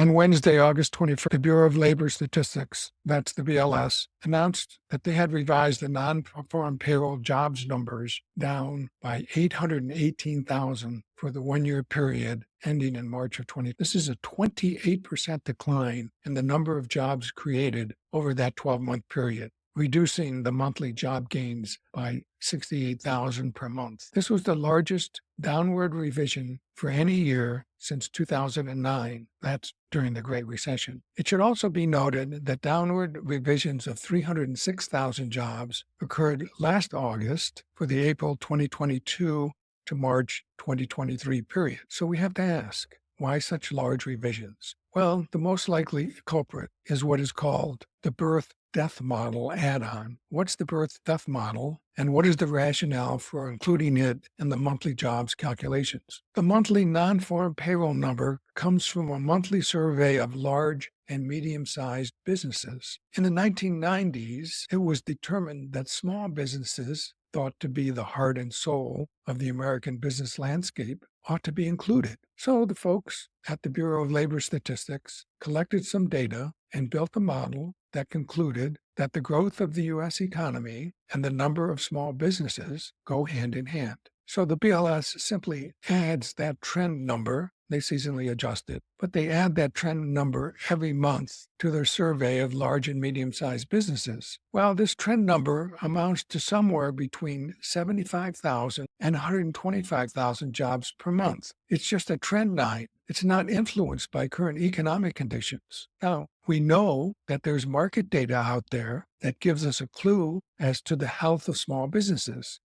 On Wednesday, August 21st, the Bureau of Labor Statistics, that's the BLS, announced that they had revised the non-farm payroll jobs numbers down by 818,000 for the one-year period ending in March of 2020. This is a 28% decline in the number of jobs created over that 12-month period, reducing the monthly job gains by 68,000 per month. This was the largest downward revision for any year since 2009. That's during the Great Recession. It should also be noted that downward revisions of 306,000 jobs occurred last August for the April 2022 to March 2023 period. So we have to ask, why such large revisions? Well, the most likely culprit is what is called the birth-death model add-on. What's the birth-death model, and what is the rationale for including it in the monthly jobs calculations? The monthly non-farm payroll number comes from a monthly survey of large and medium-sized businesses. In the 1990s, it was determined that small businesses, thought to be the heart and soul of the American business landscape, ought to be included. So the folks at the Bureau of Labor Statistics collected some data and built a model that concluded that the growth of the U.S. economy and the number of small businesses go hand in hand. So the BLS simply adds that trend number. They seasonally adjust it, but they add that trend number every month to their survey of large and medium-sized businesses. Well, this trend number amounts to somewhere between 75,000 and 125,000 jobs per month. It's just a trend line. It's not influenced by current economic conditions. Now, we know that there's market data out there that gives us a clue as to the health of small businesses.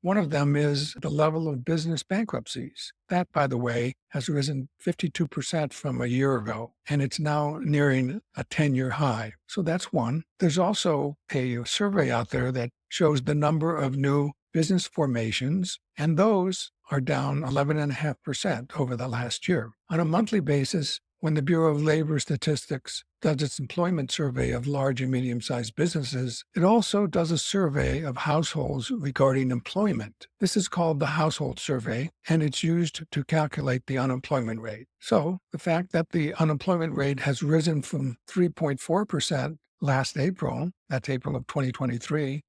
One of them is the level of business bankruptcies. That, by the way, has risen 52% from a year ago, and it's now nearing a 10-year high. So that's one. There's also a survey out there that shows the number of new business formations, and those are down 11.5% over the last year. On a monthly basis, when the Bureau of Labor Statistics does its employment survey of large and medium-sized businesses, it also does a survey of households regarding employment. This is called the household survey, and it's used to calculate the unemployment rate. So the fact that the unemployment rate has risen from 3.4% last April, that's April of 2023,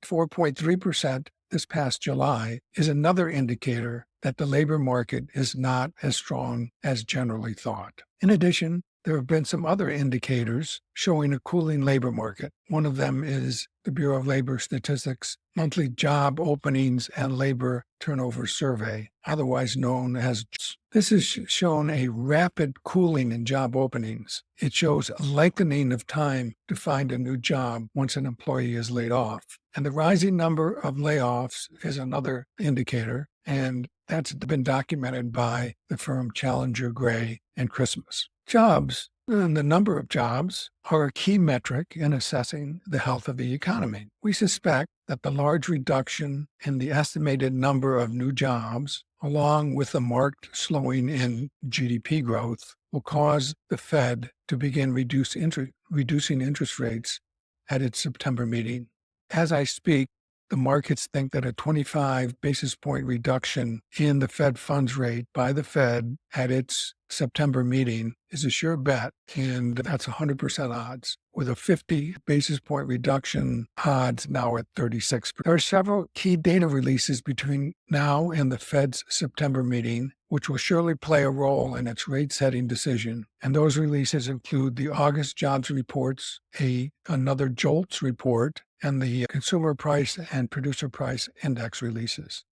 4.3% this past July, is another indicator that the labor market is not as strong as generally thought. In addition, there have been some other indicators showing a cooling labor market. One of them is the Bureau of Labor Statistics monthly job openings and labor turnover survey, otherwise known as. This has shown a rapid cooling in job openings. It shows a lengthening of time to find a new job once an employee is laid off. And the rising number of layoffs is another indicator, and that's been documented by the firm Challenger, Gray, and Christmas. Jobs, and the number of jobs, are a key metric in assessing the health of the economy. We suspect that the large reduction in the estimated number of new jobs, along with the marked slowing in GDP growth, will cause the Fed to begin reducing interest rates at its September meeting. As I speak, the markets think that a 25 basis point reduction in the Fed funds rate by the Fed at its September meeting is a sure bet, and that's 100% odds, with a 50 basis point reduction odds now at 36%. There are several key data releases between now and the Fed's September meeting, which will surely play a role in its rate-setting decision. And those releases include the August jobs reports, another JOLTS report, and the Consumer Price and Producer Price Index releases.